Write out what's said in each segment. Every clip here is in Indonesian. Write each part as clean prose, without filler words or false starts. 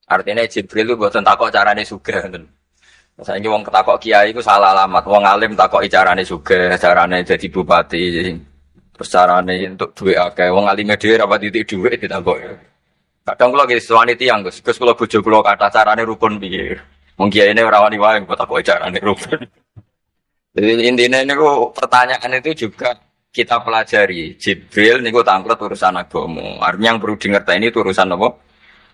Artinya Jibril itu buatan takok carane sugih. Saiki wong ketakok kiai iku salah alamat. Wong alim takoki carane sugih, carane dadi bupati. Terus carane entuk dhuwit akeh. Wong alime dhewe ra pati titik dhuwit ditakoki. Kadang kula nggih sewani tiyang, Gus. Gus kula bojo kula kathah carane rukun piye. Wong kiyaine ora wani wae kok takoki carane rukun. Jadi intinya niku pertanyaan itu juga kita pelajari. Jibril niku tangklet urusan agama. Artinya yang perlu dingerteni itu urusan apa?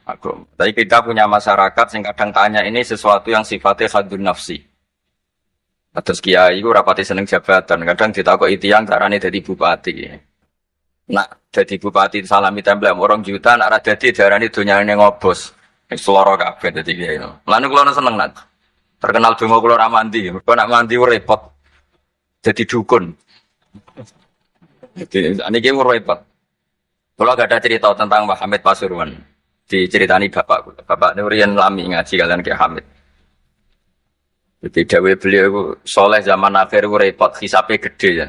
Agama. Tapi kita punya masyarakat yang kadang tanya ini sesuatu yang sifatnya khadun nafsi. Terus kiai itu rapati seneng jabatan. Kadang ditakoki tiyang carane dadi bupati. Nak dadi bupati salami template orang juta, nak ra dadi darani donyane ngobos. Seloro kabeh dadi kiai. Lan kula seneng nak. Terkenal donga kula ra mandi. Mergo nak mandi repot. Jadi dukun. Jadi niki repot. Kula gak ada cerita tentang Mbah Hamid Pasuruan. Diceritani bapak, bapak Nurian lami ngaji kalian Kiai Hamid. Jadi dawuh beliau itu soleh zaman akhir itu repot, hisape gede ya.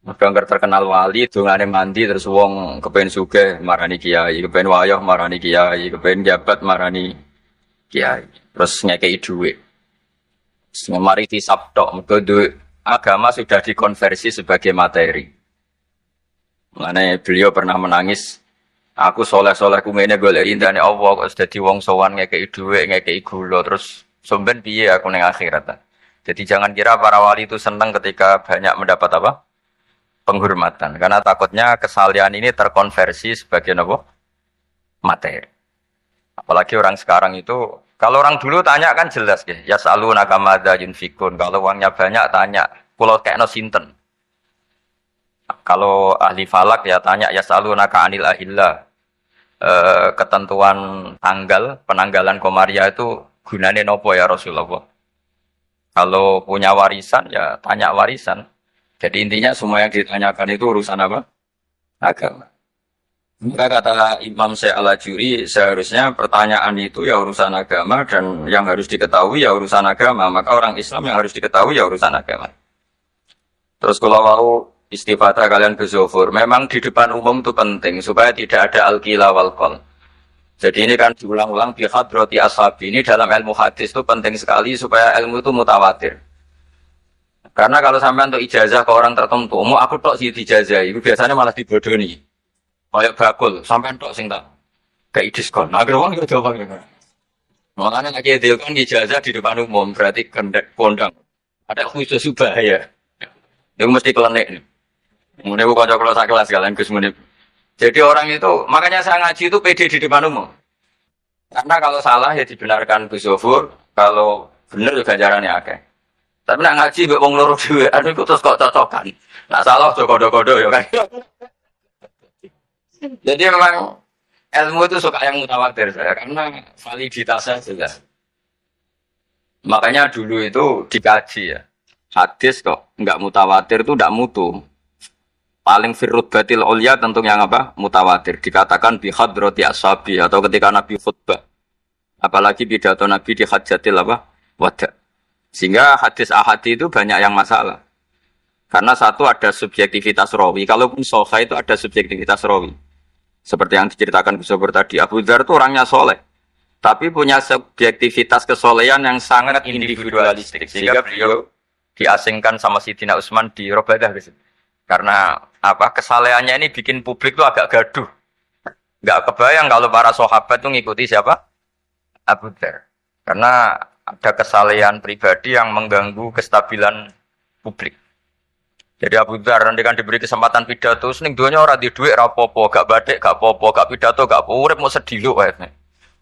Mergo terkenal wali, dongane mandi terus wong kepen sugih marani kiai, kepen wayah marani kiai, kepen jabat marani kiai. Terus ngekeki dhuwit. Mari hisab tok, mergo agama sudah dikonversi sebagai materi. Mengenai beliau pernah menangis. Aku soleh-soleh ku ngene golek indane Allah kok dadi wong sowan ngekeki dhuwit, ngekeki gula terus somben piye aku ning akhirat. Jadi jangan kira para wali itu senang ketika banyak mendapat apa? Penghormatan. Karena takutnya kesalian ini terkonversi sebagai apa? Materi. Apalagi orang sekarang itu kalau orang dulu tanya kan jelas ya. Yas'alunaka madza yunfikun. Kalau uangnya banyak tanya, kula kekno sinten? Kalau ahli falak ya tanya yas'alunaka anil ahillah. Ketentuan tanggal penanggalan komaria itu gunanya nopo ya Rasulullah. Kalau punya warisan ya tanya warisan. Jadi intinya semua yang ditanyakan itu urusan apa? Agama. Maka kata Imam Syekh Al-Ajuri seharusnya pertanyaan itu ya urusan agama dan yang harus diketahui ya urusan agama. Maka orang Islam yang harus diketahui ya urusan agama. Terus kalau mau istifadah kalian berzofur, memang di depan umum itu penting supaya tidak ada al-qila wal-qal. Jadi ini kan diulang-ulang bihadrati ashabi. Ini dalam ilmu hadis itu penting sekali supaya ilmu itu mutawatir. Karena kalau sampai untuk ijazah ke orang tertentu, mau aku tok sih dijazah, itu biasanya malah dibodohi. Kayak bakul, sampai tok sing tak kayak diskon. Agar uang itu jawab gitu. Makanya lagi kan ijazah di depan umum berarti kondang. Ada khusus bahaya. Itu mesti kelenek nih. Kemudian aku kocok kelas kelas kalian Gus Munib. Jadi orang itu, makanya saya ngaji itu pede di depan umum. Karena kalau salah ya dibenarkan Gus Zofur, kalau benar juga ganjarannya akeh. Tapi nak ngaji mbek wong loro dhewe, anu iku terus kok cocokan. Nak salah aja kodo-kodo ya kan. Jadi memang ilmu itu suka yang mutawatir saya karena validitasnya jelas. Makanya dulu itu dikaji ya. Hadis kok enggak mutawatir itu enggak mutu. Paling firrut batil ulya tentu yang apa? Mutawatir. Dikatakan bi hadrati ashabi atau ketika Nabi khutbah. Apalagi pidato Nabi di hajatil apa? Wada. Sehingga hadis ahadi itu banyak yang masalah. Karena satu ada subjektivitas rawi. Kalaupun sahih itu ada subjektivitas rawi. Seperti yang diceritakan Gus tadi, Abu Dzar itu orangnya soleh. Tapi punya subjektivitas kesolehan yang sangat individualistik. Sehingga beliau diasingkan sama Sidina Utsman di Robadah. Karena apa kesalehannya ini bikin publik tuh agak gaduh. Nggak kebayang kalau para sahabat tuh ngikuti siapa? Abu Dzar. Karena ada kesalehan pribadi yang mengganggu kestabilan publik. Jadi Abu Dzar nanti kan diberi kesempatan pidato, ning donya ora di dhuwit ra apa-apa, gak batik gak apa-apa, gak pidato gak urip mau sedih lho wae.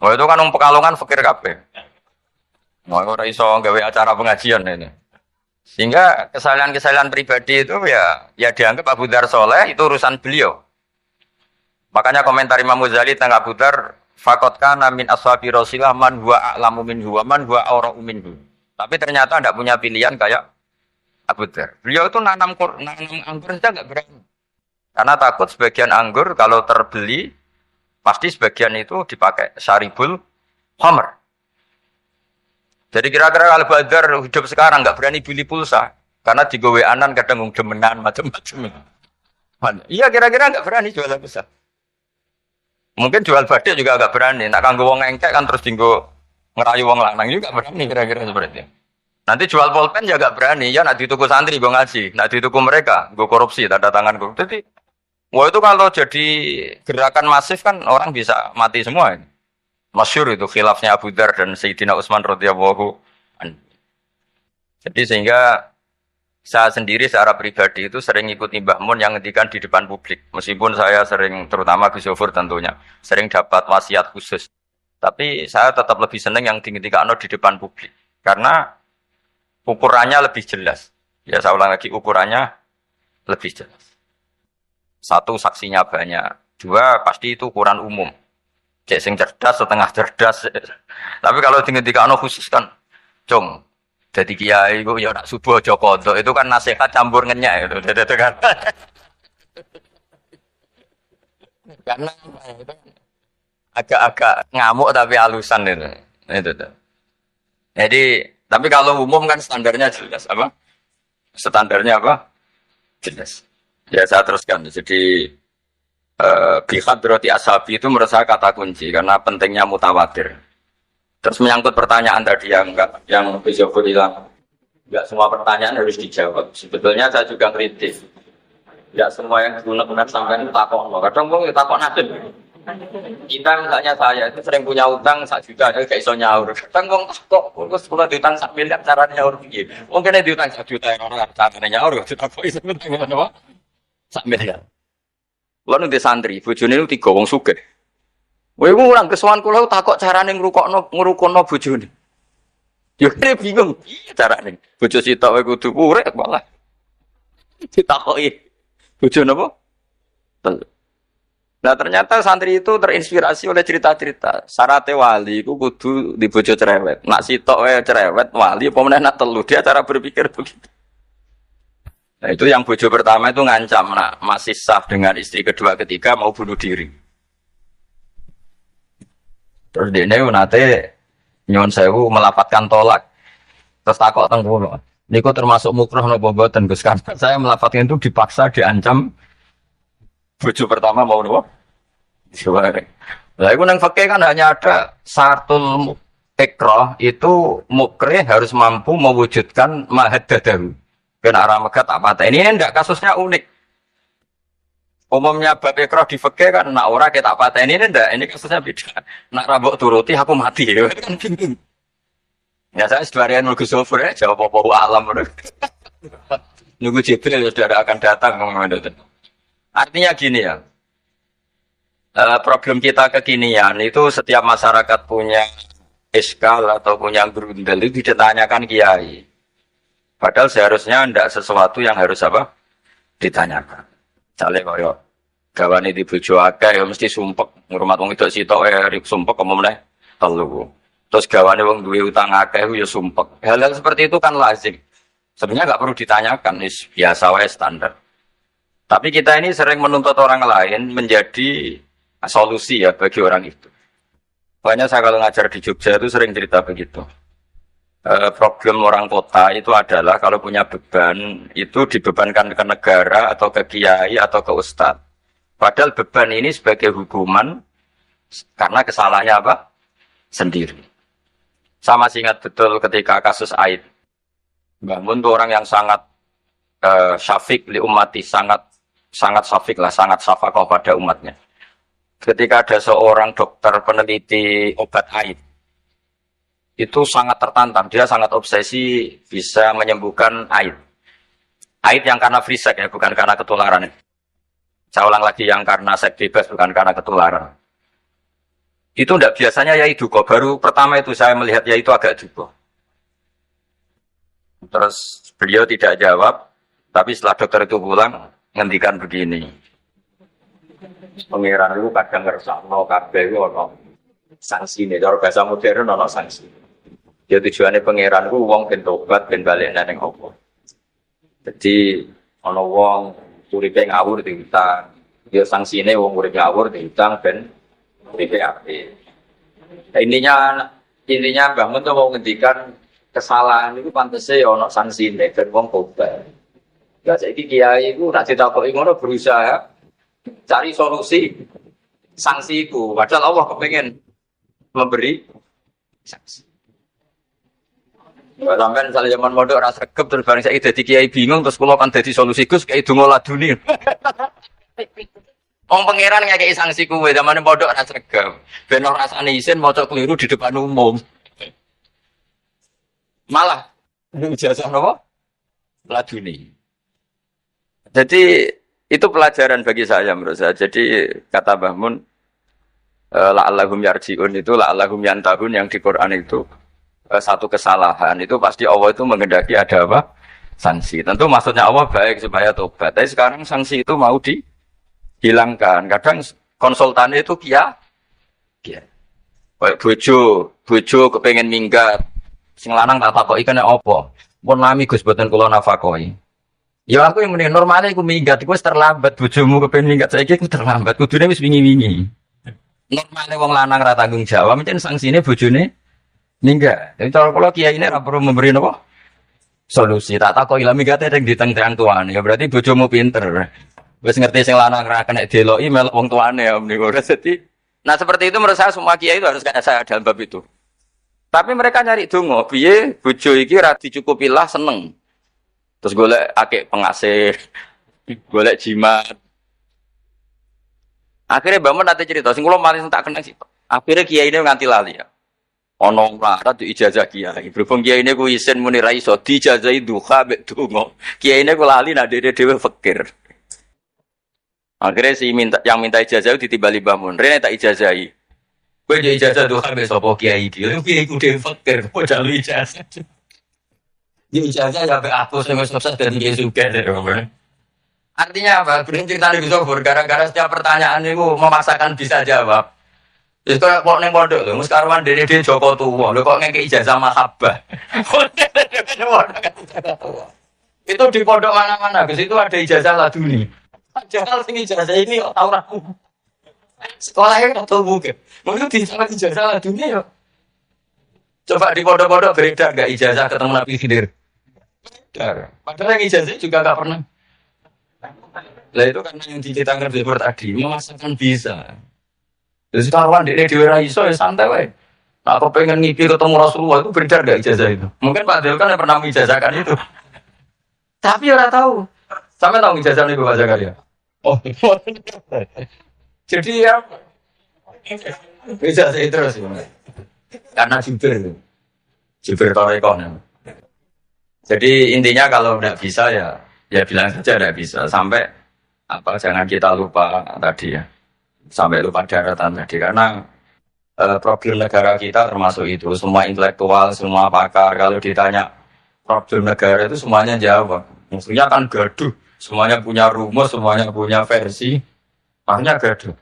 Wah itu kan wong Pekalongan fakir kabeh. Wah ora iso gawe acara pengajian ini. Sehingga kesalahan-kesalahan pribadi itu ya dianggap Abu Dzar soleh itu urusan beliau. Makanya komentar Imam Ghazali tentang Abu Dzar, faqad kana min ashabi Rasulillah man huwa a'lamu minhu wa man huwa awra'u minhu. Tapi ternyata tidak punya pilihan kayak Abu Dzar. Beliau itu nanam anggur saja enggak berani. Karena takut sebagian anggur kalau terbeli pasti sebagian itu dipakai syaribul khamr. Jadi kira-kira kalau Badar hidup sekarang nggak berani beli pulsa karena digowe-anan kadang demenan macam-macam. Iya kira-kira nggak berani jualan pulsa. Mungkin jual badik juga agak berani. Nak kanggo wong engkek kan terus dinggo ngerayu wong lanang juga berani kira-kira seperti itu. Nanti jual pulpen ya agak berani. Ya nak dituku santri gue ngaji, nak dituku mereka gue korupsi tanda tangan gue. Jadi, wah itu kalau jadi gerakan masif kan orang bisa mati semua ini. Masyhur itu khilafnya Abu Dzar dan Sayyidina Utsman radhiyallahu anhu. Jadi sehingga saya sendiri secara pribadi itu sering ikut Mbah Mun yang ngendikan di depan publik. Meskipun saya sering, terutama Gus Yofur tentunya, sering dapat wasiat khusus. Tapi saya tetap lebih senang yang dingendikan di depan publik. Karena ukurannya lebih jelas. Ya saya ulang lagi, ukurannya lebih jelas. Satu, saksinya banyak. Dua, pasti itu ukuran umum. Cek sing cerdas, setengah cerdas. Tapi kalau dingendikan khusus kan, cung. Jadi kiai itu ya nak subuh Joko itu kan nasihat campur ngenyak itu. Itu kan. Karena itu agak-agak ngamuk tapi halusan itu. Itu tuh. Jadi, tapi kalau umum kan standarnya jelas apa? Standarnya apa? Jelas. Ya saya teruskan. Jadi bihad berarti asabi itu menurut saya kata kunci karena pentingnya mutawatir. Terus menyangkut pertanyaan tadi yang Besok bilang, nggak semua pertanyaan harus dijawab. Sebetulnya saya juga kritis. Nggak semua yang benar-benar sampai itu takut. Kadang mau takut nasib. Kita misalnya saya itu sering punya utang 1 juta, kayak iso nyaur. Kadang mau takut, terus kalau diutang 1 miliar caranya nyaur begini. Mungkin diutang 1 juta orang caranya nyaur, kita kok iso ngutang apa? 1 miliar. Lalu di santri, bojone itu 3 wong sugih. Wah, iku orang kesuwan kula takok carane ngrukono bojone. Yo kene bingung carane. Bojo sitok wae kudu urip malah. Ditakoki. Bojo napa? Nah, ternyata santri itu terinspirasi oleh cerita-cerita. Syarat wali iku kudu di bojo cerewet. Nak sitok wae cerewet, wali apa meneh nak telu. Dia cara berpikir begitu. Nah, itu yang bojo pertama itu ngancam nak masih sah dengan istri kedua ketiga mau bunuh diri. Terus dia nate nyon sewu melafatkan tolak. Terus takok teng kula. Niku termasuk mukroh napa mboten Gus? Karena saya melafatkan itu dipaksa diancam bojo pertama mau napa? Diware. Lah iku nang fikih kan hanya ada syaratul ikrah itu mukrih harus mampu mewujudkan mahaddadahu. Ben arah megat tak patah. Ini ndak kasusnya unik. Umumnya bab ikrah di fikih kan nak ora ketak pateni ini ndak, ini kasusnya beda. Nak rabok turuti aku mati ya kan bingung. Ya saya sedarian Gus Zofur ya jawab apa alam. Nunggu Jibril sudah akan datang ngomong. Artinya gini ya. Problem kita kekinian itu setiap masyarakat punya iskal atau punya grundel itu ditanyakan kiai. Padahal seharusnya ndak sesuatu yang harus apa? Ditanyakan. Misalnya kaya gawane di bojo akeh ya mesti sumpek ngurmat wong wedok sitok sumpek apa meneh telu. Terus gawane wong duwe utang akeh ya sumpek. Hal-hal seperti itu kan lazim. Sebenarnya enggak perlu ditanyakan, biasa wae standar. Tapi kita ini sering menuntut orang lain menjadi solusi ya bagi orang itu. Makanya saya kalau ngajar di Jogja itu sering cerita begitu. Problem orang kota itu adalah kalau punya beban itu dibebankan ke negara atau ke kiai atau ke ustadz. Padahal beban ini sebagai hukuman karena kesalahannya apa? Sendiri. Saya masih ingat betul ketika kasus Aid. Mbah Mun itu orang yang sangat syafiq li ummati, sangat syafiq lah, sangat syafaqah pada umatnya. Ketika ada seorang dokter peneliti obat Aid, itu sangat tertantang, dia sangat obsesi bisa menyembuhkan AIDS. AIDS yang karena free sex ya, bukan karena ketularan. Saya ulang lagi, yang karena seks bebas, bukan karena ketularan. Itu tidak biasanya ya itu kok. Baru pertama itu saya melihat ya itu agak duka. Terus beliau tidak jawab, tapi setelah dokter itu pulang, ngendikan begini. Pengiran itu kadang ngersakno kabeh ono sanksi nih, kalau bahasa modern ono sanksi. Ya tujuannya pangeran ku wong ben tobat ben balik nang apa. Jadi ana wong uripe ngawur diutang. Ya sanksine wong uripe ngawur diutang ben uripe apik. Intinya Mbah Mun tuh mau ngendikan kesalahan itu pantese ya ana sanksine ben wong tobat. Ya saiki kiai iku nak ditakoki ngono berusaha cari solusi. sanksiku. Padahal Allah kepengen memberi sanksi. Kalau sampai misalnya zaman modok rasa regep terus bareng saya jadi kiai bingung terus kalau kan jadi solusi gus kayak dungo laduni. Wong pangeran ngekei sanksi kuwe zaman modok rasa regep. Ben ora rasane isin maca keliru di depan umum. Malah ijazah napa? Laduni. Jadi itu pelajaran bagi saya menurut saya. Jadi kata Mbah Mun la'allahum yarji'un itu la'allahum yantahun yang di Quran itu satu kesalahan itu pasti Allah itu menghendaki ada apa? Sanksi. Tentu maksudnya Allah baik supaya tobat. Tapi sekarang sanksi itu mau dihilangkan. Kadang konsultannya itu kia. Kayak bojo kepengen minggat. Sing lanang tak takoki kene apa? Pun lami Gus boten kula nafakoi. Ya aku yang mending normalnya aku minggat, aku terlambat bojomu kepengen minggat saiki aku terlambat. Kudune wis wingi-wingi. Normalnya wong lanang ra tanggung jawab, mencen sanksine bojone minggat. Jadi kalau kiai ini perlu memberi apa? Solusi. Tak takoki lah minggatnya yang diteng-teng tuane. Ya berarti bojomu pinter. Wis ngerti sing lanang ra kena deloki melok wong tuane ya mending ora jadi. Nah seperti itu menurut saya semua kiai itu harus kayak saya dalam bab itu. Tapi mereka nyari dongo, piye bojo iki ra dicukupilah seneng. Terus golek akeh pengasih, golek jimat. Akhirnya Mbak Mun nanti cerita, sing kula malah tak kenal sih. Akhirnya kiai ini nganti lali ya. Ono mlarat di ijazah kiai. Berhubung kiai ini ku isin muni ra iso dijazahi duha mek donga. Kiai ini ku lali nak dhewe fakir. Akhirnya yang minta ijazah ditimbali Mbah Mun. Rene tak ijazahi. Kowe yo ijazah duha mek sapa kiai iki. Lha kiai ku dhewe fakir, kok jalu ijazah. Yo ijazah ya mek aku sing wis sukses dadi kiai sugih. Artinya apa? Bener ceritanya bisa gara-gara setiap pertanyaan itu memaksakan bisa jawab. Terus kok neng pondok lho, mus karuan dene Joko tuwa. Lho kok ngeke ijazah mahabbah. Itu di pondok mana-mana, Gus itu ada ijazah laduni. Padahal sing ijazah ini kok tau ra. Sekolahnya kan tau mungkin. Mungkin di sana ijazah laduni ya. Coba di pondok-pondok beredar enggak ijazah ketemu Nabi Khidir? Beredar. Padahal yang ijazah juga enggak pernah. Lah itu karena yang diceritakan Zebur tadi memaksakan bisa. Jadi kawan dia di iso ya santai wae. Nah, aku pengen ngipir ketemu Rasulullah itu beredar gak ijazah itu? Mungkin Pak Del kan yang pernah mengijazahkan itu. Tapi orang tahu. Sampai tahu ijazah ini Bapak Zakaria. Oh. Jadi ya ijazah itu terus. Karena Jibir Torekon. Jadi intinya kalau tidak bisa ya bilang saja tidak bisa sampai apa jangan kita lupa tadi ya sampai lupa daratan tadi karena problem negara kita termasuk itu semua intelektual semua pakar kalau ditanya problem negara itu semuanya jawab maksudnya kan gaduh semuanya punya rumus semuanya punya versi makanya gaduh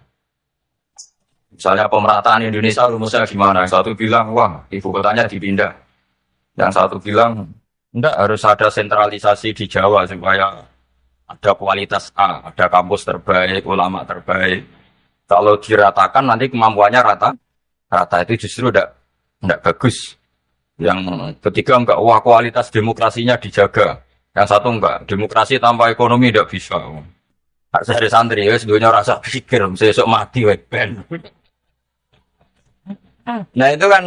misalnya pemerataan Indonesia rumusnya gimana yang satu bilang wah ibu kotanya dipindah yang satu bilang enggak harus ada sentralisasi di Jawa supaya ada kualitas A, ada kampus terbaik, ulama terbaik. Kalau diratakan nanti kemampuannya rata itu justru tidak bagus. Yang ketiga enggak, wah kualitas demokrasinya dijaga. Yang satu enggak, demokrasi tanpa ekonomi tidak bisa. Harus ada santri ya, sebenarnya rasa pikir, besok mati ben. Nah itu kan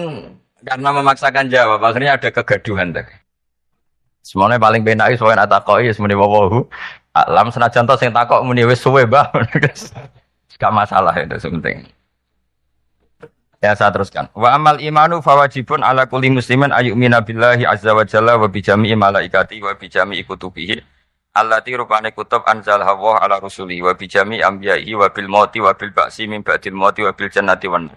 karena memaksakan jawab, akhirnya ada kegaduhan. Semuanya paling benak soalnya atakoi, semuanya wawahu. Alam senajan to sing takok muni wis suwe Mbah. Gak masalah itu penting. Ya saya teruskan. Wa amal imanu fawajibun ala kulli muslimin ayyumina billahi azza wa jalla wa bi jami'i malaikati wa bi jami'i kutubihi allati rupane kutub anzal hawa ala rusuli wa bi jami'i anbiya'i wa bil mauti wa bil ba'si min ba'dil mauti wa bil jannati wan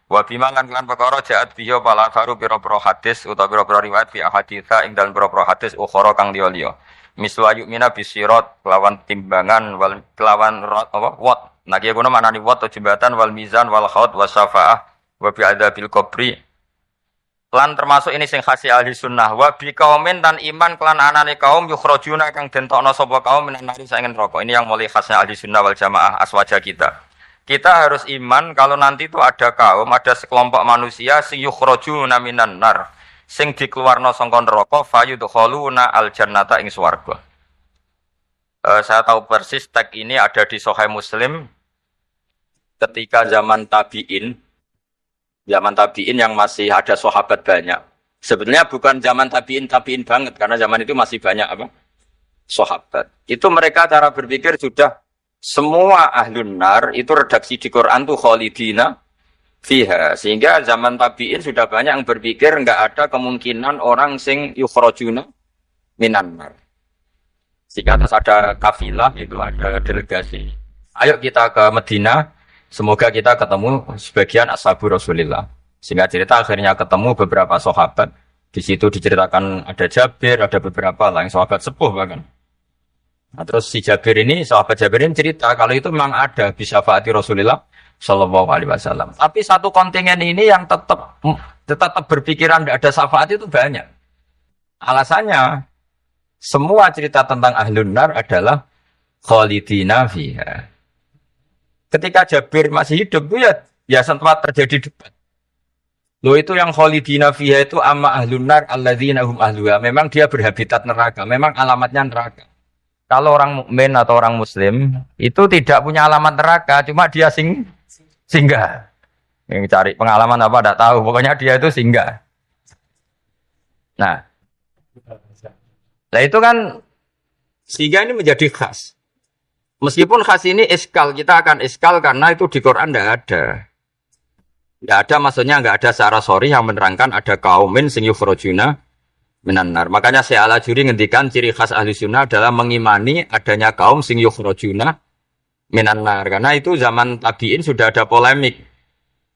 wa bimangan lan perkara jaat bihi pala faru pira-pira hadis utawa pira-pira riwayat fi ahaditsa ing dalem pira-pira hadis ukhara kang liya-liya. Miswa yu'mina bisirat kelawan timbangan wal kelawan apa wat nah kiye kono manani wat jembatan wal mizan wal khaut wasyafaah wa bi adzabil qabri lan termasuk ini sing khasi ahli sunnah wa bi kaumin dan iman kelan anane kaum yukhrajuna kang den tokno sapa kaum minan nari saingen neraka ini yang mulai khasnya ahli sunnah wal jamaah aswaja kita harus iman kalau nanti itu ada kaum ada sekelompok manusia sing yukhrajuna minan nar sing dikeluarno saka neraka fayudkhuluna aljannata ing swarga. Saya tahu persis tag ini ada di Sahih Muslim. ketika zaman tabiin yang masih ada sahabat banyak. Sebenarnya bukan zaman tabiin banget karena zaman itu masih banyak apa? Sahabat. Itu mereka cara berpikir sudah semua ahlun nar itu redaksi di Quran tuh khalidina fiha. Sehingga zaman tabiin sudah banyak yang berpikir enggak ada kemungkinan orang sing yukhrajuna minan nar. Sehingga atas ada kafilah itu ada delegasi. Ayo kita ke Medina, semoga kita ketemu sebagian ashabu Rasulillah. Sehingga cerita akhirnya ketemu beberapa sahabat. Di situ diceritakan ada Jabir, ada beberapa lah yang sahabat sepuh bahkan. Nah, terus si Jabir ini, sahabat Jabir ini cerita kalau itu memang ada bisa syafaati Rasulullah Shallallahu Alaihi Wasallam. Tapi satu kontingen ini yang tetap berpikiran tidak ada syafaat itu banyak. Alasannya semua cerita tentang ahlun nar adalah khalidina fiha. Ketika Jabir masih hidup ya sempat terjadi debat. Loh itu yang khalidina fiha itu amma ahlun nar alladzina hum ahluha. Memang dia berhabitat neraka, memang alamatnya neraka. Kalau orang mukmin atau orang muslim itu tidak punya alamat neraka, cuma dia singgah. Yang cari pengalaman apa tidak tahu, pokoknya dia itu singgah. Nah itu kan sehingga ini menjadi khas. Meskipun khas ini iskal, kita akan iskal karena itu di Quran tidak ada. Tidak ada maksudnya nggak ada secara sorry yang menerangkan ada kaumin sing yukhrajuna minan nar. Makanya Syekh Al-Ajuri ngendikan ciri khas ahli sunnah adalah mengimani adanya kaum sing yukhrajuna minan nar. Karena itu zaman tabi'in sudah ada polemik.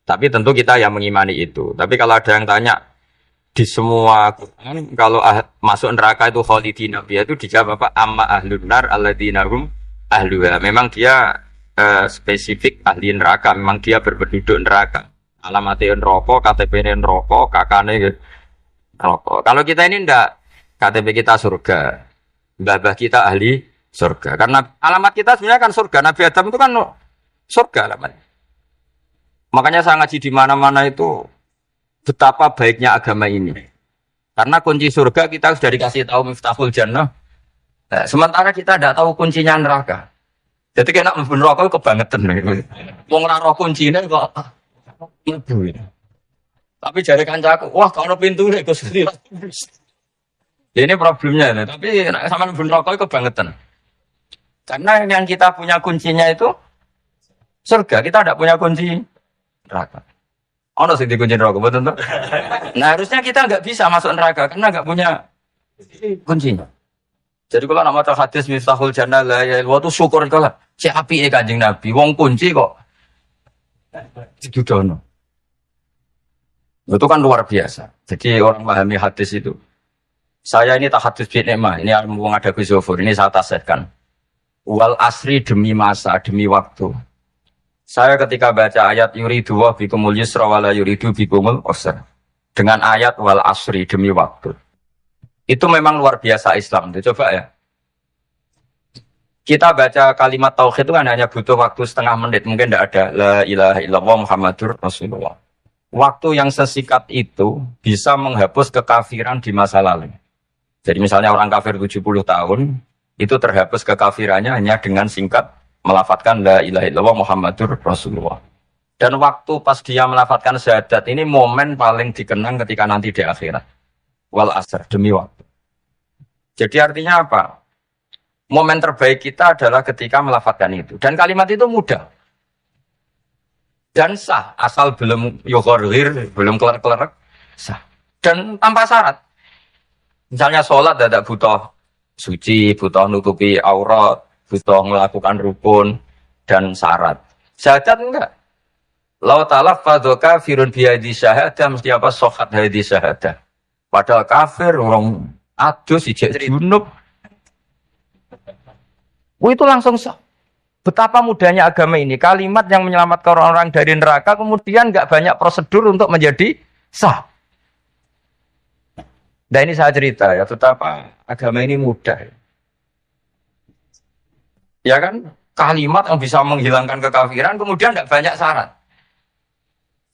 Tapi tentu kita yang mengimani itu. Tapi kalau ada yang tanya di semua Quran kalau masuk neraka itu khalidina fiha itu dijawab apa? Amma ahlun nar alladzina hum ahluha. Memang dia spesifik ahli neraka, memang dia berpenduduk neraka. Alamatnya neraka, KTP-nya neraka, kakane neraka. Kalau kita ini ndak, KTP kita surga. Mbah kita ahli surga. Karena alamat kita sebenarnya kan surga. Nabi Adam itu kan surga alamatnya. Makanya saya ngaji di mana-mana itu betapa baiknya agama ini. Karena kunci surga kita sudah dikasih tahu miftahul jannah. Nah, sementara kita tidak tahu kuncinya neraka. Jadi kena mlebu neraka kebangetan. Wong ora roh kuncine kok mlebu. Tapi jare kancaku, wah kalau pintu nek Gusti. Ini problemnya, tapi sama mlebu neraka kebangetan. Karena yang kita punya kuncinya itu surga, kita tidak punya kunci neraka. Ono sing dikunci neraka, betul tuh. Nah harusnya kita nggak bisa masuk neraka karena nggak punya kuncinya. Jadi kalau nama hadis miftahul jannah la ya itu syukur kalau si api Kanjeng Nabi, wong kunci kok didudono. Itu kan luar biasa. Jadi orang memahami hadis itu. Saya ini tak hadis bin Emma, ini wong ada Ghuzofur, ini saya tasihkan. Wal asri demi masa, demi waktu. Saya ketika baca ayat yuridu wa bikumul yusra wala yuridu bikumul usra. Dengan ayat wal asri demi waktu. Itu memang luar biasa Islam. Coba ya. Kita baca kalimat tauhid itu kan hanya butuh waktu setengah menit. Mungkin tidak ada la ilaha illallah Muhammadur Rasulullah. Waktu yang sesikat itu bisa menghapus kekafiran di masa lalu. Jadi misalnya orang kafir 70 tahun, itu terhapus kekafirannya hanya dengan singkat melafadzkan la ilaha illallah Muhammadur Rasulullah. Dan waktu pas dia melafadzkan syahadat ini momen paling dikenang ketika nanti di akhirat. Wal asr, demi waktu. Jadi artinya apa? Momen terbaik kita adalah ketika melafadzkan itu. Dan kalimat itu mudah. Dan sah, asal belum yukhorhir, belum keler-keler, sah. Dan tanpa syarat. Misalnya sholat tidak butuh suci, butuh nutupi aurat, butuh melakukan rukun, dan syarat. Syahadat enggak. Lau talaf fadoka firun biyadi syahadah, mesti apa? Sohat hadi syahadah. Padahal kafir, orang adus, ijek junub. Itu langsung sah. Betapa mudahnya agama ini. Kalimat yang menyelamatkan orang-orang dari neraka, kemudian nggak banyak prosedur untuk menjadi sah. Nah ini saya cerita ya, betapa agama ini mudah. Ya kan? Kalimat yang bisa menghilangkan kekafiran, kemudian nggak banyak syarat.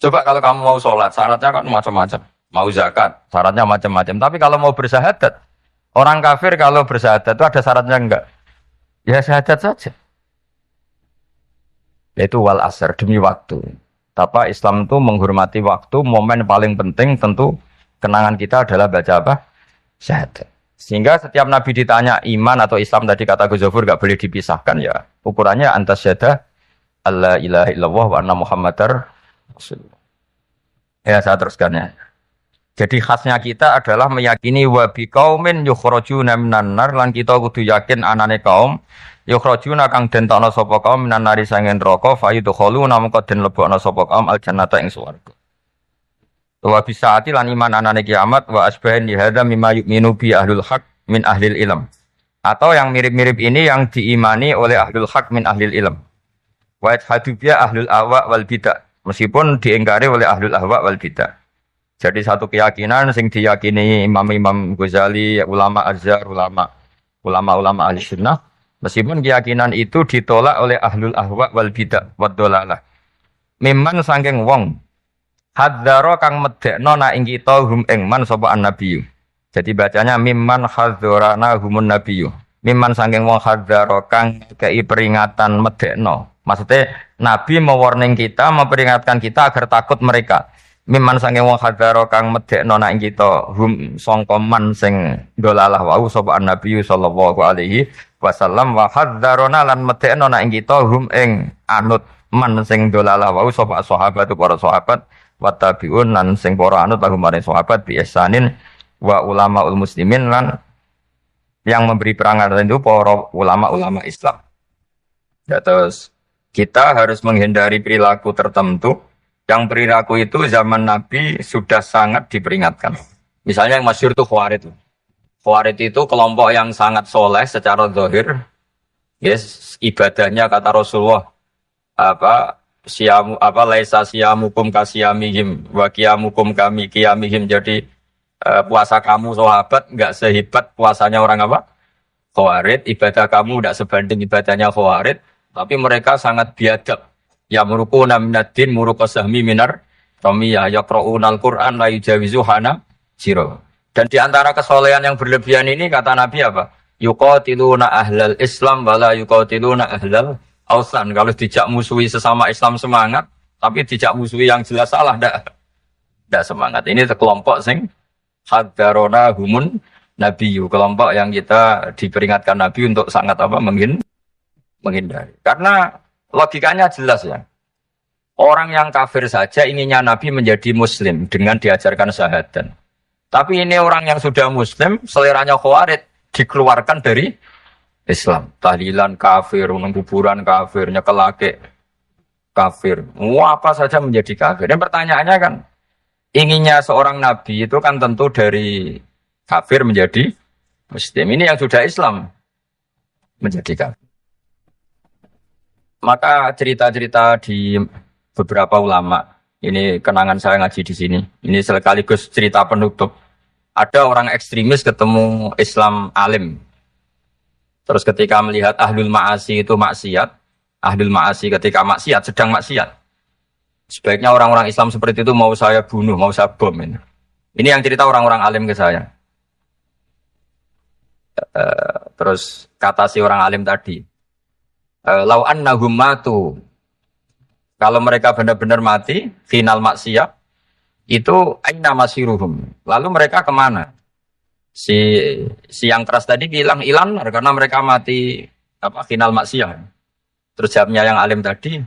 Coba kalau kamu mau sholat, syaratnya kan macam-macam. Mau zakat, syaratnya macam-macam. Tapi kalau mau bersyahadat, orang kafir kalau bersyahadat itu ada syaratnya enggak? Ya syahadat saja. Yaitu wal asr, demi waktu. Tapi Islam itu menghormati waktu, momen paling penting tentu kenangan kita adalah baca apa? Syahadat. Sehingga setiap Nabi ditanya iman atau Islam tadi kata Gus Zafur gak boleh dipisahkan ya. Ukurannya antas syahadah alla ilaha illallah wa anna muhammadar rasulullah. Ya saya teruskan ya. Jadi khasnya kita adalah meyakini wa bi qaumin yukhrajuna minan nar lan kita kudu yakin anane kaum yukhrajuna kang den tokno sapa kaum minan nari sangen neraka fayudkhulu namung den lebokno sapa kaum al jannata ing swarga. Wa bisaati lan iman anane kiamat wa asbahin li hadza mimma yu'minu bi ahlul haq min ahlil ilm. Atau yang mirip-mirip ini yang diimani oleh ahlul haq min ahlil ilm. Wa hadubia ahlul ahwa wal bidah. Meskipun diingkari oleh ahlul ahwa wal bidah. Jadi satu keyakinan sing diyakini imam-imam Ghazali, ulama Azhar, ulama ahli sunnah. Meskipun keyakinan itu ditolak oleh ahlul ahwa wal bidah wad dolalah. Mimman sangking wong hadzaro kang medekno na ing kita hum ing man sapa annabiyyu. Jadi bacanya mimman hadzarana humun nabiyyu. Mimman saking wong hadzaro kang kei peringatan medekno. Maksudnya nabi mewarning kita, memperingatkan kita agar takut mereka. Mimman saking wong hadzaro kang medekno na ing kita hum sangka man sing dolalah wau sapa annabiyyu sallallahu alaihi wasallam wa hadzarona lan medekno na ing kita hum ing anut man sing dolalah wau sapa sahabat para sahabat wa tabi'un lan sing para anut lahum maring sahabat bi ihsanin wa ulamaul muslimin lan yang memberi perangan itu para ulama-ulama Islam. Ya, terus kita harus menghindari perilaku tertentu yang perilaku itu zaman Nabi sudah sangat diperingatkan. Misalnya yang masyhur itu Khawarij. Khawarij itu kelompok yang sangat soleh secara zahir. Yes, ibadahnya kata Rasulullah laisa siyamukum kasiyamihim wa qiyamukum kami qiyamihim. Jadi puasa kamu sahabat enggak sehebat puasanya orang apa? Khawarij. Ibadah kamu enggak sebanding ibadahnya Khawarij, tapi mereka sangat biadab. Ya murukuna minaddin murukasahmi minar ramiyah yaqra'unal Qur'an la yujawizu hana jiro. Dan di antara kesolehan yang berlebihan ini kata Nabi apa? Yuqatiluna ahlal Islam wala yuqatiluna ahlal ausan. Kalau dijak musuhi sesama Islam semangat, tapi dijak musuhi yang jelas salah ndak semangat. Ini kelompok sing hadarona humun nabiyyu, kelompok yang kita diperingatkan Nabi untuk sangat apa menghindari. Karena logikanya jelas ya. Orang yang kafir saja inginnya Nabi menjadi muslim dengan diajarkan syahadat. Tapi ini orang yang sudah muslim, seleranya Khawarij dikeluarkan dari Islam. Tahlilan kafir, kuburan kafir, nyekelake kafir. Apa saja menjadi kafir. Dan pertanyaannya kan, inginnya seorang nabi itu kan tentu dari kafir menjadi muslim. Ini yang sudah Islam menjadi kafir. Maka cerita-cerita di beberapa ulama, ini kenangan saya ngaji di sini. Ini sekaligus cerita penutup. Ada orang ekstremis ketemu Islam alim. Terus ketika melihat ahlul ma'asi itu maksiat, ahlul ma'asi ketika maksiat, sedang maksiat. Sebaiknya orang-orang Islam seperti itu mau saya bunuh, mau saya bom. Ini yang cerita orang-orang alim ke saya. Terus kata si orang alim tadi, lau annahum matu, kalau mereka benar-benar mati, final maksiat, itu aina masiruhum. Lalu mereka kemana? Si yang keras tadi bilang ilan karena mereka mati final maksiat. Terus jawabnya yang alim tadi,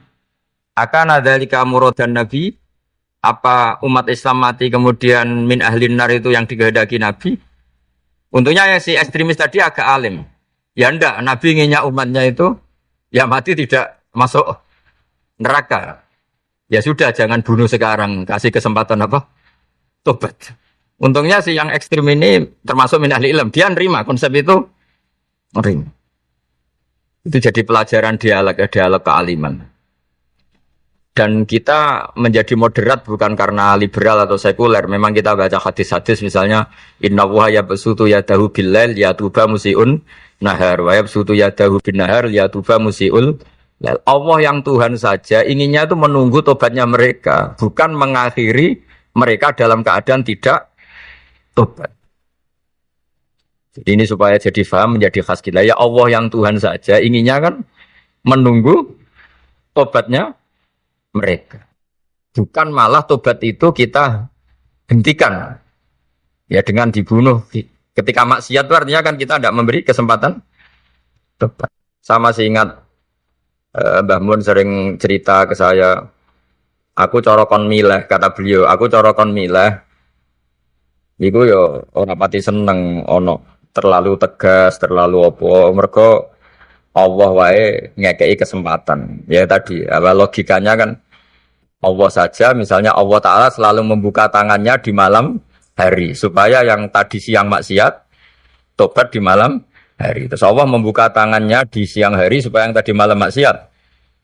akan dzalika muradan nabi, apa umat Islam mati kemudian min ahlin nar itu yang dikehendaki Nabi? Untungnya ya si ekstremis tadi agak alim. Ya enggak, Nabi inginnya umatnya itu ya mati tidak masuk neraka. Ya sudah, jangan bunuh sekarang, kasih kesempatan apa? Tobat. Untungnya si yang ekstrem ini termasuk min ahli ilm, dia nerima konsep itu, nerima. Itu jadi pelajaran dialog kealiman. Dan kita menjadi moderat bukan karena liberal atau sekuler. Memang kita baca hadis-hadis misalnya inna wa yabsutu yadahu bil-lail yatuba musiun nahar wa yabsutu yadahu bin-nahar yatuba musiul lail. Allah yang Tuhan saja inginnya itu menunggu tobatnya mereka, bukan mengakhiri mereka dalam keadaan tidak tobat. Jadi ini supaya jadi paham menjadi khas kita. Ya Allah yang Tuhan saja inginnya kan menunggu tobatnya mereka. Bukan malah tobat itu kita hentikan ya dengan dibunuh. Ketika maksiat itu artinya kan kita tidak memberi kesempatan tobat. Sama sih ingat Mbah Mun sering cerita ke saya, aku corokon mileh, kata beliau, aku corokon mileh. Iku yo ora pati seneng ono terlalu tegas, terlalu apa. Mergo Allah wae ngekei kesempatan. Ya tadi, apa logikanya kan Allah saja, misalnya Allah Ta'ala selalu membuka tangannya di malam hari supaya yang tadi siang maksiat tobat di malam hari. Terus Allah membuka tangannya di siang hari supaya yang tadi malam maksiat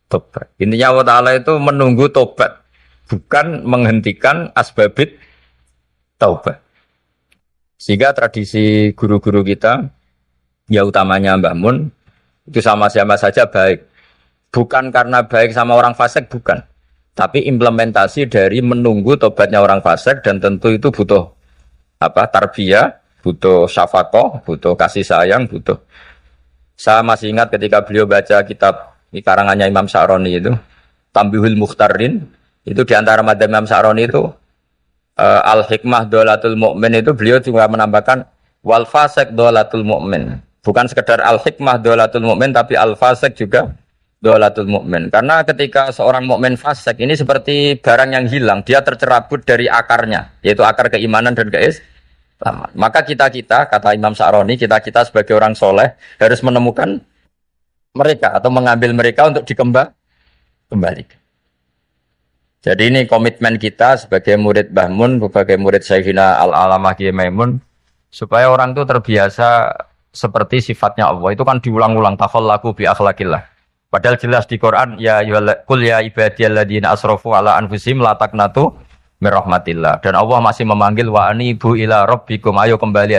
tobat. Intinya Allah Ta'ala itu menunggu tobat, bukan menghentikan asbabit taubat. Sehingga tradisi guru-guru kita, ya utamanya Mbah Mun, itu sama-sama saja baik. Bukan karena baik sama orang fasik, bukan. Tapi implementasi dari menunggu tobatnya orang fasik, dan tentu itu butuh tarbiyah, butuh syafaqah, butuh kasih sayang, butuh. Saya masih ingat ketika beliau baca kitab di karangannya Imam Sya'roni itu, Tambihul Mukhtarin, itu diantara madzhab Imam Sya'roni itu, Al-Hikmah Dolatul Mu'min itu beliau juga menambahkan wal fasik Dolatul Mu'min. Bukan sekedar Al-Hikmah Dolatul Mu'min, tapi Al-Fasik juga Dolatul Mu'min. Karena ketika seorang mukmin fasik ini seperti barang yang hilang, dia tercerabut dari akarnya, yaitu akar keimanan dan keislaman. Maka kita-kita, kata Imam Sya'roni, kita-kita sebagai orang soleh harus menemukan mereka atau mengambil mereka untuk dikembalikan. Jadi ini komitmen kita sebagai murid Mbah Mun, sebagai murid Syekhina Al-Alamah Kiai Maimun, supaya orang itu terbiasa seperti sifatnya Allah. Itu kan diulang-ulang, takhallaku bi akhlaqillah. Padahal jelas di Quran, ya qul ya ibadiyalladzina asrafu ala anfusihim la taqnatu mir rahmatillah. Dan Allah masih memanggil wa anibu ila rabbikum, ayo kembali.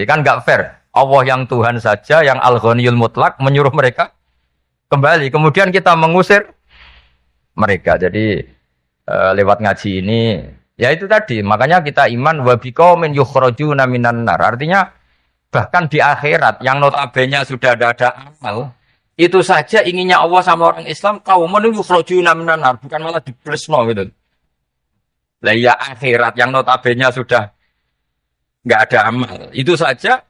Kan enggak fair. Allah yang Tuhan saja, yang Al-Ghaniyul Mutlaq menyuruh mereka kembali. Kemudian kita mengusir mereka. Jadi lewat ngaji ini, ya itu tadi, makanya kita iman wa biqaumin yukhrajuna minan nar. Artinya bahkan di akhirat yang notabene sudah ada amal, itu saja inginnya Allah sama orang Islam kaumun yukhrajuna minan nar, bukan malah diblesno gitu. Lah ya akhirat yang notabene sudah enggak ada amal, itu saja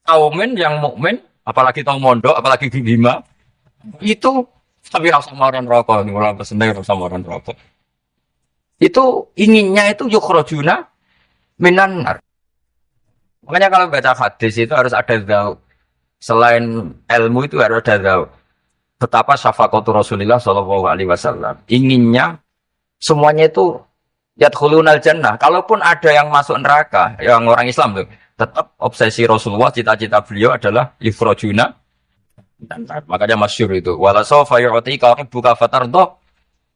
kaumin yang mukmin, apalagi tau mondok, apalagi bima, itu tapi sama orang rokok, orang peseneng sama orang rokok. Itu inginnya itu yukhrajuna minan nar. Makanya kalau baca hadis itu harus ada dzauq. Selain ilmu itu harus ada dzauq. Betapa syafaqatu Rasulullah sallallahu alaihi wasallam. Inginnya semuanya itu yadkhulunal jannah. Kalaupun ada yang masuk neraka, yang orang Islam tuh, tetap obsesi Rasulullah, cita-cita beliau adalah yukhrajuna. Makanya masyhur itu wala sawfa yu'tika rabbuka fatarda.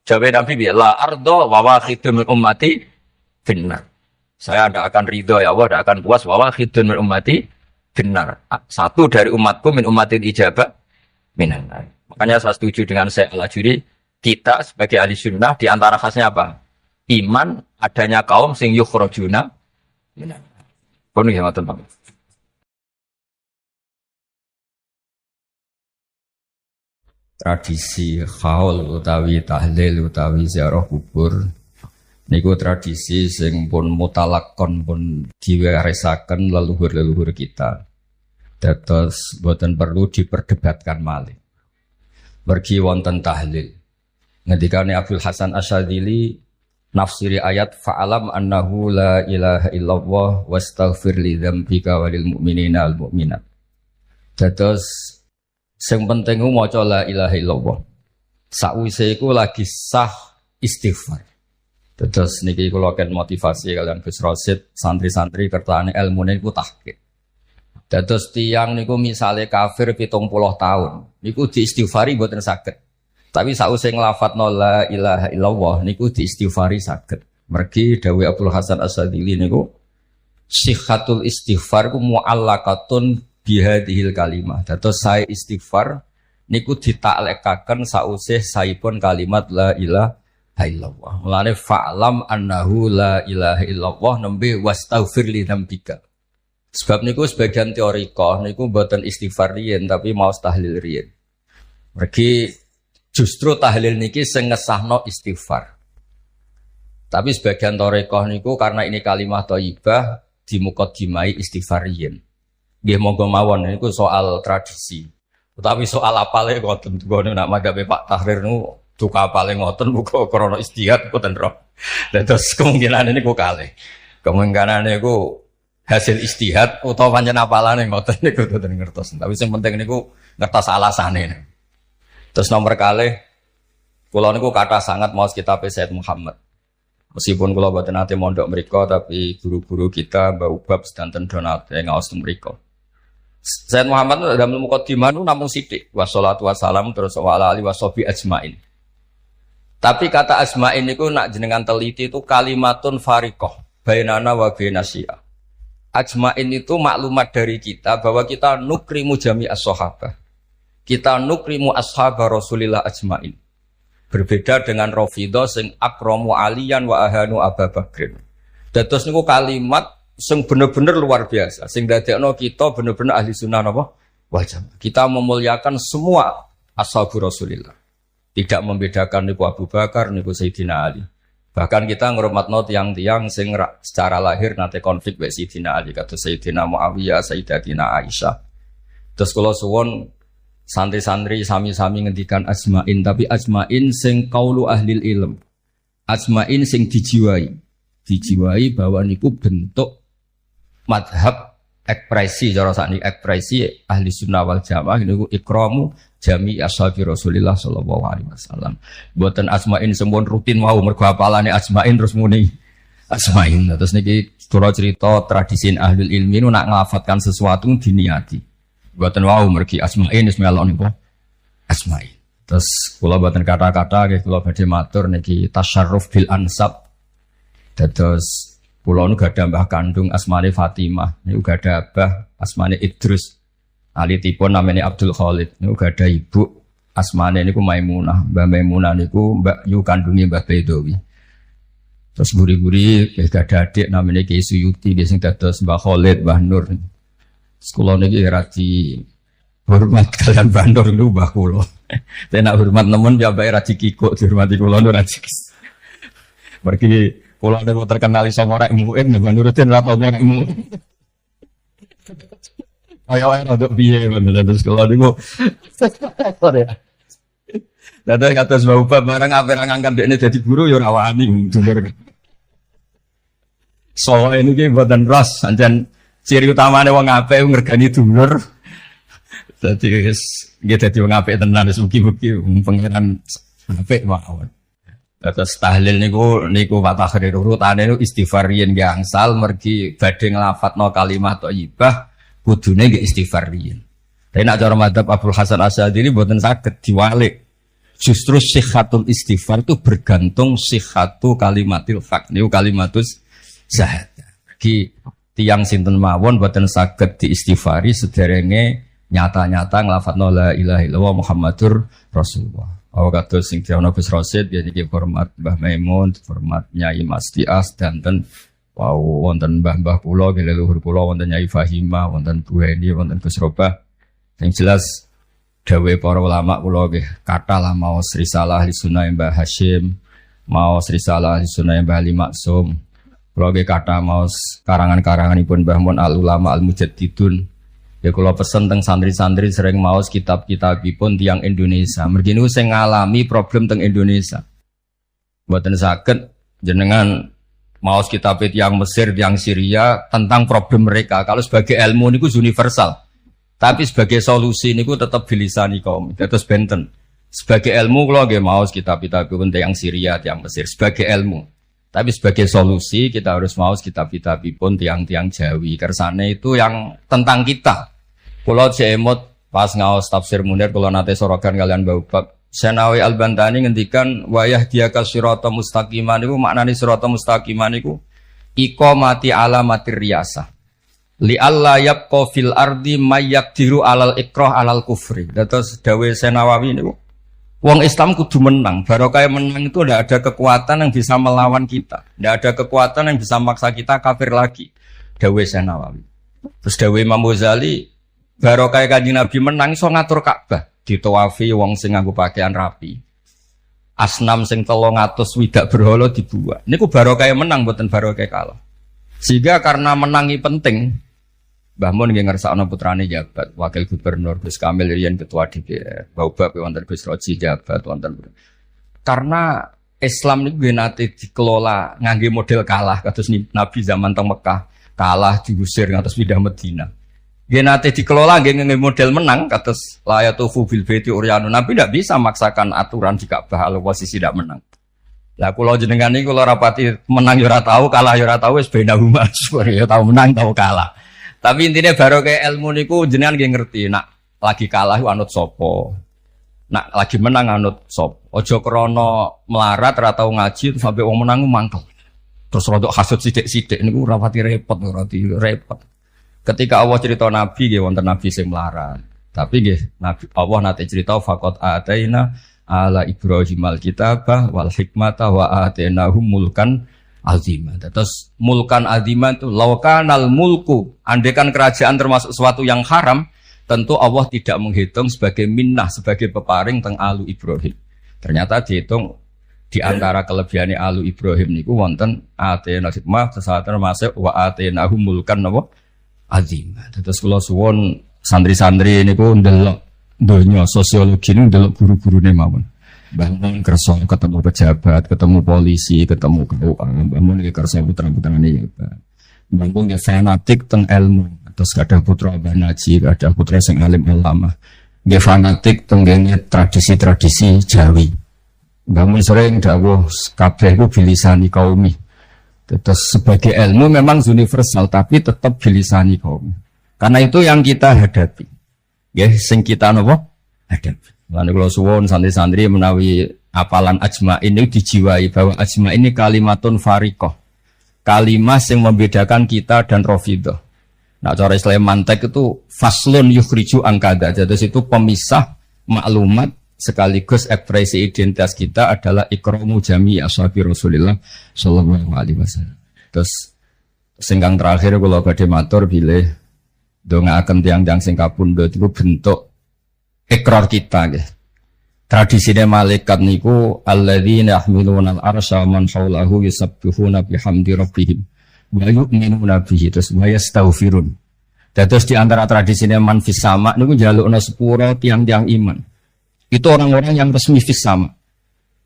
Jawab Nabi la ardo wa wakhidun min ummati finnar. Saya tidak akan ridho ya Allah, tidak akan puas wa wakhidun min ummati finnar. Satu dari umatku min ummatil ijabah minan. Makanya saya setuju dengan Syekh Al-Ajuri, kita sebagai ahli sunnah di antara khasnya apa? Iman adanya kaum sing yukhrajuna minan. Pun ya teman. Tradisi khaul utawi tahlil utawi ziarah kubur niku tradisi sing pun mutalakon pun diwarisaken leluhur-leluhur kita. Dados boten perlu diperdebatkan malih. Mergi wonten tahlil. Ngendikane Abdul Hasan Asyadzili nafsiri ayat fa'alam annahu la ilaha illallah wastaghfir li dzambika walil mu'minina wal mu'minat. Dados sing penting ku maca la ilaha illallah. Sakwise iku lagi sah istighfar. Terus niki kula ken motivasi kalian Gus Rosid, santri-santri kertane ilmune iku tahqiq. Dados tiyang niku misale kafir 70 tahun, niku diistighfari mboten saged. Tapi sakwise nglafadzna la ilaha illallah niku diistighfari saged. Mergi dawuh Abdul Hasan As-Sadili niku sihhatul istighfar ku mu'allaqatun bihadhil kalimah. Dados saya istighfar niku ditaklekaken sausih saipun kalimat la ilaha illallah. Mulane fa'lam annahu la ilaha illallah nembe wastaghfir li dzambika. Sebab niku sebagian teorika niku mboten istighfar riyen tapi maos tahlil riyen. Mergi Justru tahlil niki sing ngesahno istighfar. Tapi sebagian torekoh niku karena ini kalimat thayyibah dimukadimai istighfariyin. Nggih monggo mawon niku soal tradisi. Tapi soal apale ngoten ngono nak madhabe Pak Tahrir niku duka apale ngoten muga krana istihad mboten roh. Terus kemungkinan niku kalih. Kemungkinan niku hasil istihad utawa pancen apalane ngoten niku mboten ngertos. Tapi sing penting niku ngertos alasane. Terus nomor kalih kula niku kathah sangat maos kitab Sayyid Muhammad. Meskipun kula boten nate mondok mriku tapi guru-guru kita Mbah Ubab sedanten Donat ngaos teng mriku. Sayyid Muhammad dalam mukadimah nu namung sithik wassalatu wassalam terus wa ala alihi washabi ajmain. Tapi kata ajmain niku nak jenengan teliti itu kalimatun fariqah bainana wa bainasyiah. Ajmain itu maklumat dari kita bahwa kita nukrimu jami as-sahabah. Kita nukrimu ashabar Rasulillah ajmain. Berbeda dengan Rafidhah sing akramu aliyan wa ahanu Abu Bakrin. Dados niku kalimat sing bener-bener luar biasa. Sing dadekno kita bener-bener ahli sunnah napa? Wal jamaah. Kita memuliakan semua ashabur Rasulillah. Tidak membedakan niku Abu Bakar, niku Sayyidina Ali. Bahkan kita ngurmatno tiang-tiang sing secara lahir nate konflik wek Sayyidina Ali kados Sayyidina Muawiyah, Sayyidatina Aisyah. Terus kula suwun santri-santri sami-sami ngendikan ajmain, tapi ajmain sing qaulu ahlil ilm. Ajmain sing dijiwai bahwa niku bentuk madhab ekspresi cara sakniki ekspresi ahli sunnah wal jamaah niku ikramu jami ashabi Rasulillah sallallahu alaihi wasallam. Mboten asmain sempun rutin mau mergo apalane asmain terus muni asmain. Terus niki kula cerita tradisi ahli ilmi nu nak nglafatkan sesuatu diniati. Mboten wau mergi asmain wis melok niku asmain. Terus kula mboten kata-kata nggih kula badhe matur niki tasyarruf bil ansab. Dados kula nu gadah mbah kandung asmane Fatimah, niku gadah abah asmane Idrus. Alitipun namanya Abdul Khalid. Niku gadah ibu asmane niku Maimunah. Mbah Maimunah niku Mbak Yu kandunge Mbah Bedowi. Terus guri-guri gadah adik namanya Ki Suyuti sing dados Mbah Khalid, Mbah Nur. Sekolah niki radi hormat kalian Mbah Nur niku mbah kula. Saya nak hormat nemen ya mbak radi kikuk dihormati kula nur radi. Mergi kula niku terkenal iso ngorek muin Mbah Nuruddin ra tau ngorek muin. Ayo rada piye bener terus kula niku. Dados kados Mbah Ubab barang ape ra ngangkat dekne dadi guru ya ora wani dulur. Soale niki mboten ros pancen ciri utamane wong apik ngergani dulur. Dadi wis nggih dadi wong apik tenan wis mugi-mugi pangeran apik mawon. Terus tahlil niku Pak Tahrir urutane niku istighfar yen gangsal mergi badhe nglafatno kalimat thayyibah kudune nggih istighfar yen. Tapi nek cara madzhab Abdul Hasan Asy'adzili mboten saged diwalik. Justru sihhatul istighfar itu bergantung sihhatu kalimatil haq. Niku kalimatus syahadah. Ki tiyang sinten mawon boten saged diistighfari sederenge nyata-nyata nglafadzna la ilaha illallah Muhammadur Rasulullah. Kados sing diana Gus Rasid ya niki hormat Mbah Maimun, hormat Nyai Mas Tias danten wau wonten mbah-mbah kula nggih leluhur kula wonten Nyai Fahimah, wonten Bu Heni, wonten Gus Robah. Sing jelas dawuh para ulama kula nggih kathah lah maos risalah ahli sunnah Mbah Hasyim, maos risalah ahli sunnah Mbah Ali Maksum. Kula nggih kathah maos karangan-karanganipun Mbah Mun Al Ulama Al Mujaddidun. Ya kula pesen teng santri-santri sering maos kitab-kitabipun tiyang Indonesia. Mergi niku sing ngalami problem teng Indonesia. Mboten saged jenengan maos kitab tiyang Mesir, tiyang Syria tentang problem mereka. Kalau sebagai ilmu niku universal. Tapi sebagai solusi niku tetap bilisani kaum. Terus benten. Sebagai ilmu kula nggih maos kitab-kitabipun tiyang Syria, tiyang Mesir sebagai ilmu. Tapi sebagai solusi kita harus maos kitab-kitabipun tiang-tiang Jawi. Kersane itu yang tentang kita. Kula cemot pas ngaos tafsir Munir kula nate sorogan kalian Mbah Ubab. Senawi Al-Bantani ngendikan wayah dia kasirata mustaqiman niku maknane sirata mustaqiman niku iqamati alamatir riyasah. Li alla yabqa fil ardi may yaqdiru alal ikrah alal kufri. Dados dawuh Senawawi niku wong Islam kudu menang. Barokah menang itu tidak ada kekuatan yang bisa melawan kita. Tidak ada kekuatan yang bisa memaksa kita kafir lagi. Dawuh Senawawi. Terus dawuh Imam Ghazali, barokah Kanjeng Nabi menang iso ngatur Ka'bah, ditawafi wong sing nganggo pakaian rapi. asnam sing 300 widak berhala dibuat. Niku barokah menang mboten barokah kalah. Sehingga karena menangi penting, Mbah Mun nggih ngersakno putrane jabat, wakil gubernur Gus Kamil riyen ketua DPR, Baubab wonten Gus Roji jabat wonten. Karena Islam niku nggih nate dikelola ngangge model kalah kados Nabi zaman teng Mekah, kalah diusir ngantos pindah Madinah. Nggih nate dikelola nggih ngangge model menang kados layatufu bil baiti uryanu. Nabi tidak bisa maksakan aturan di Ka'bah kalau posisi tidak menang. Lah kula jenengan niku kula rapati menang ya ora tau, kalah ya ora tau wis benahuma ya tau menang tau kalah. Tapi intinya barokah ilmu niku jenengan nggih ngerti nak lagi kalah anut sapa. Nak lagi menang anut sapa. Aja krana melarat ora tau ngaji terus sampai wong menang mangkel. Terus rodok hasud sithik-sithik niku rapati repot. Ketika Allah cerita nabi nggih wonten nabi sing melarat. Tapi nggih nabi Allah nate cerita faqat ataina ala Ibrahim al-kitabah wal hikmata wa atainahum mulkan azimah. Terus mulkan azimah itu laukanal mulku, andekan kerajaan termasuk sesuatu yang haram, tentu Allah tidak menghitung sebagai minnah, sebagai peparing teng alu Ibrahim. Ternyata dihitung di antara kelebihan alu Ibrahim niku wonten ataina hikmah sesuatu termasuk wa atainahum mulkan napa azimah. Terus kula suwun santri-santri niku ndelok donya sosiologi ini ndelok guru-gurune mawon. Mbah Mun kersa ketemu pejabat, ketemu polisi, ketemu KUA. Mbah Mun iki kersa putra-putrane ya, Pak. Mbah Mun ya fanatik teng ilmu. Terus kadang putra Mbah Naji, kadang putra sing alim ulama. Nggih fanatik teng tradisi-tradisi Jawi. Mbah Mun sering dawuh kabeh iku bilisani kaumi. Terus sebagai ilmu memang universal tapi tetap bilisani kaum. Karena itu yang kita hadapi. Ya, sing kita napa? Hadapi. Lan kula suwun santri-santri menawi apalan ajma ini dijiwai bahwa ajma ini kalimatun fariqah. Kalimat yang membedakan kita dan Rafidhah. Nah, cara Islam mantek itu faslun yukhriju angkada. Jadi itu pemisah maklumat sekaligus ekspresi identitas kita adalah ikramu jami ashabi Rasulillah sallallahu alaihi wasallam. Terus singkang terakhir kula badhe matur bilih dongaaken tiyang-tiyang sing kapundhut iku bentuk ikrar kita nggih. Tradisine malaikat niku alladzina yahmiluna al-arsya man haulahu yusabbihuna bihamdi rabbihim wa yu'minuna bihi terus wa yastaghfirun. Dados di antara tradisine man fis sama niku njalukna sepura tiang-tiang iman. Itu orang-orang yang resmi fis sama.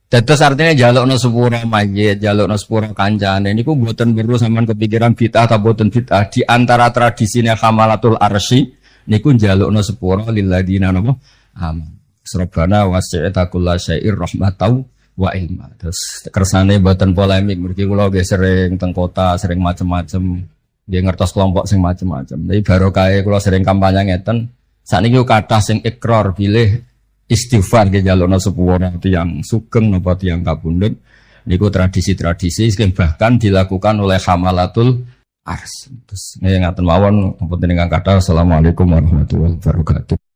Dados artinya njalukna sepura mayit, njalukna sepura kancane niku mboten perlu sampean kepikiran bid'ah atau mboten bid'ah. Di antara tradisine hamalatul arsy niku njalukna sepura lil ladina napa aman. Rabbana wasi'ta kullasyai'ir rahmatau wa ilma. Terus kersane mboten polemik mergi kula nggih sering teng kota, sering macem-macem nggih ngertos kelompok sing macem-macem. Tapi barokahe kula sering kampanye ngeten. Sakniki kathah sing ikrar bilih istighfar nggih njalukna sepura tiyang sugeng napa tiyang kapundhut niku tradisi-tradisi sing bahkan dilakukan oleh hamalatul ars. Terus ngaten mawon punten ingkang kathah. Assalamualaikum warahmatullahi wabarakatuh.